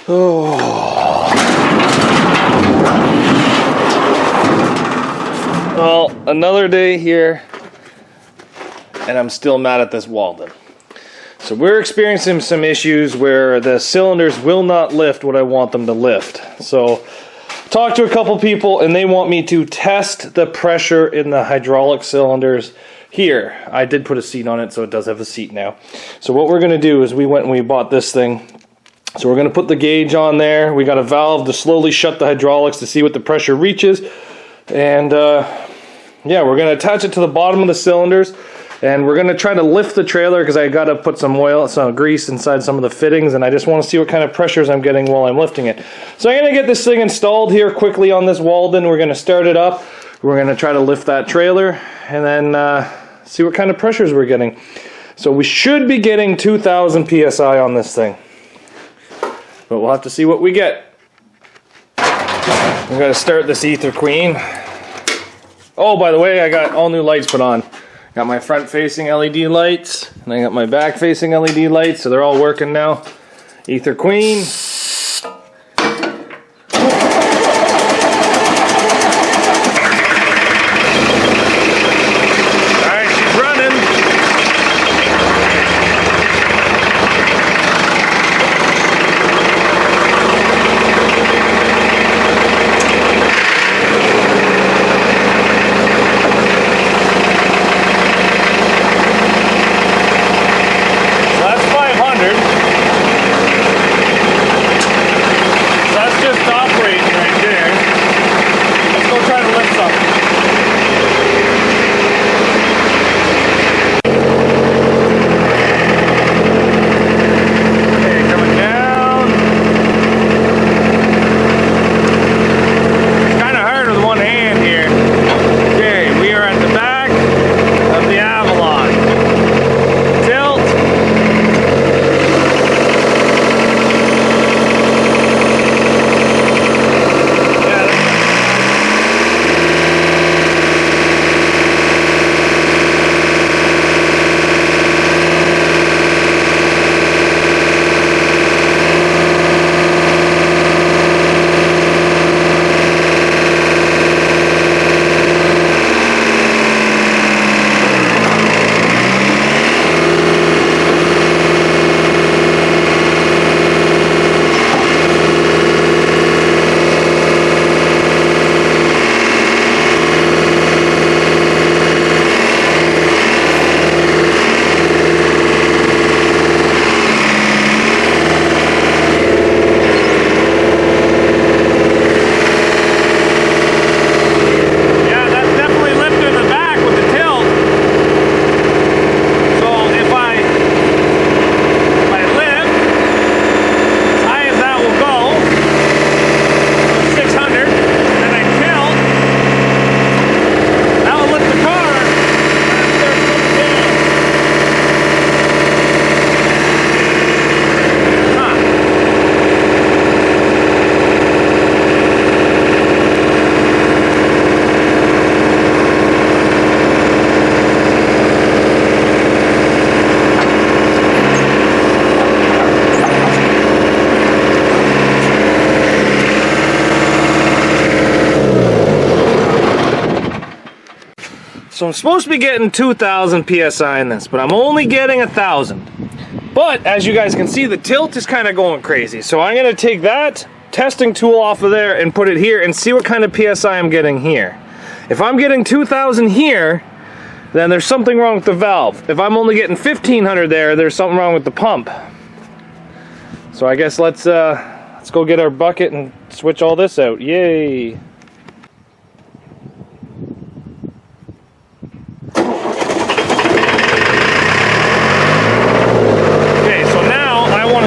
Oh. Well, another day here, and I'm still mad at this Walden. So we're experiencing some issues where the cylinders will not lift what I want them to lift. So talked to a couple people, and they want me to test the pressure in the hydraulic cylinders here. I did put a seat on it, so it does have a seat now. So what we're going to do is we went and we bought this thing. So we're going to put the gauge on there. We got a valve to slowly shut the hydraulics to see what the pressure reaches. And yeah, we're going to attach it to the bottom of the cylinders. And we're going to try to lift the trailer because I got to put some oil, some grease inside some of the fittings. And I just want to see what kind of pressures I'm getting while I'm lifting it. So I'm going to get this thing installed here quickly on this Walden. We're going to start it up. We're going to try to lift that trailer. And then see what kind of pressures we're getting. So we should be getting 2,000 PSI on this thing. But we'll have to see what we get. I'm going to start this Ether Queen. Oh, by the way, I got all new lights put on. Got my front facing LED lights, and I got my back facing LED lights, so they're all working now. Ether Queen. So I'm supposed to be getting 2,000 PSI in this, but I'm only getting 1,000. But as you guys can see, the tilt is kind of going crazy. So I'm going to take that testing tool off of there and put it here and see what kind of PSI I'm getting here. If I'm getting 2,000 here, then there's something wrong with the valve. If I'm only getting 1,500 there, there's something wrong with the pump. So I guess let's go get our bucket and switch all this out. Yay!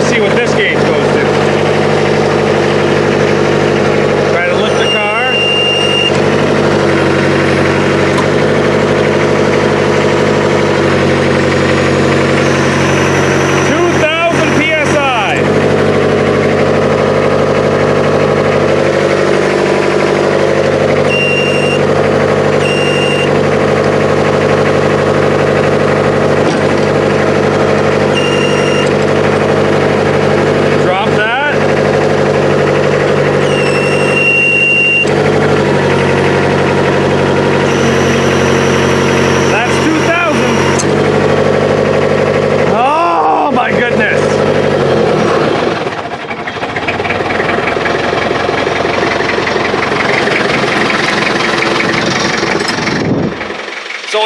See what this gauge goes to. Try to lift the car. PSI.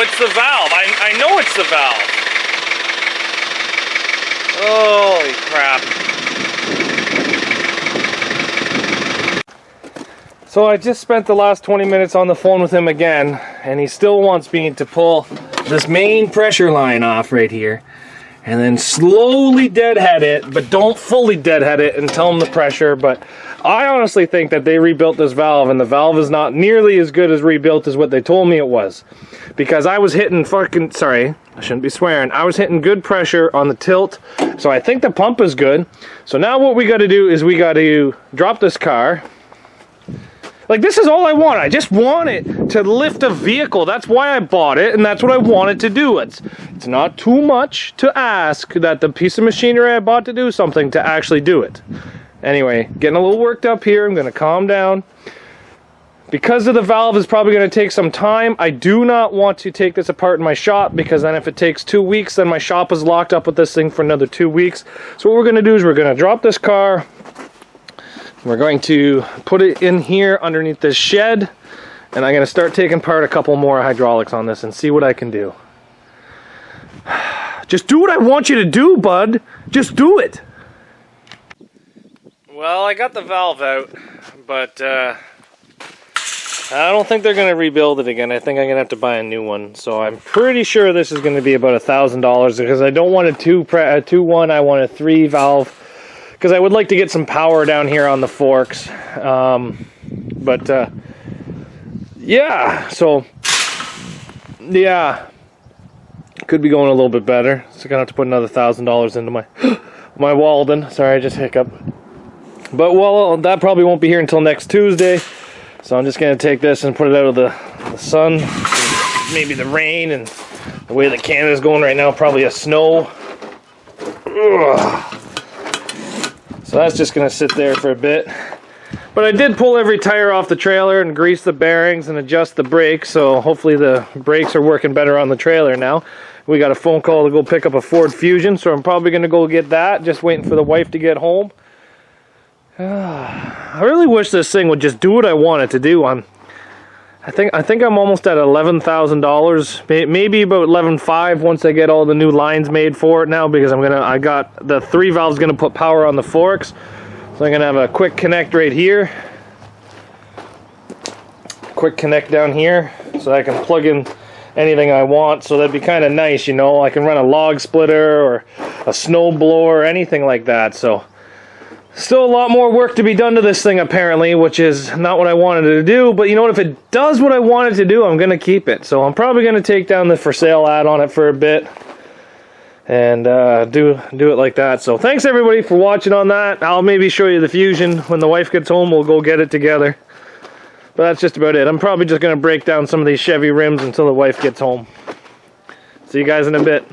it's the valve. I know it's the valve. Holy crap. So I just spent the last 20 minutes on the phone with him again, and he still wants me to pull this main pressure line off right here, and then slowly deadhead it, but don't fully deadhead it and tell him the pressure. But I honestly think that they rebuilt this valve, and the valve is not nearly as good as rebuilt as what they told me it was. Because I was hitting sorry, I shouldn't be swearing. I was hitting good pressure on the tilt, so I think the pump is good. So now what we got to do is we got to drop this car. Like, this is all I want. I just want it to lift a vehicle. That's why I bought it, and that's what I wanted to do. It's not too much to ask that the piece of machinery I bought to do something to actually do it. Anyway, getting a little worked up here. I'm going to calm down. Because of the valve is probably going to take some time, I do not want to take this apart in my shop, because then if it takes 2 weeks, then my shop is locked up with this thing for another 2 weeks. So what we're going to do is we're going to drop this car. We're going to put it in here underneath this shed, and I'm going to start taking apart a couple more hydraulics on this and see what I can do. Just do what I want you to do, bud. Just do it. Well, I got the valve out, but I don't think they're going to rebuild it again. I think I'm going to have to buy a new one. So I'm pretty sure this is going to be about $1,000, because I don't want a 2-1, I want a 3 valve. Because I would like to get some power down here on the forks. Yeah, so, yeah, could be going a little bit better. So I'm going to have to put another $1,000 into my Walden. Sorry, I just hiccuped. But, well, that probably won't be here until next Tuesday. So I'm just going to take this and put it out of the sun. Maybe the rain, and the way that Canada's going right now, probably a snow. Ugh. So that's just going to sit there for a bit. But I did pull every tire off the trailer and grease the bearings and adjust the brakes, so hopefully the brakes are working better on the trailer now. We got a phone call to go pick up a Ford Fusion, so I'm probably going to go get that, just waiting for the wife to get home. I really wish this thing would just do what I want it to do. I think I'm almost at $11,000, maybe about $11,500 once I get all the new lines made for it now, because I got the 3 valves gonna put power on the forks. So I'm gonna have a quick connect right here, quick connect down here, so I can plug in anything I want. So that'd be kind of nice, you know. I can run a log splitter or a snow blower, anything like that. So still a lot more work to be done to this thing, apparently, which is not what I wanted to do. But you know what? If it does what I wanted to do, I'm going to keep it. So I'm probably going to take down the for sale ad on it for a bit and do it like that. So thanks, everybody, for watching on that. I'll maybe show you the Fusion. When the wife gets home, we'll go get it together. But that's just about it. I'm probably just going to break down some of these Chevy rims until the wife gets home. See you guys in a bit.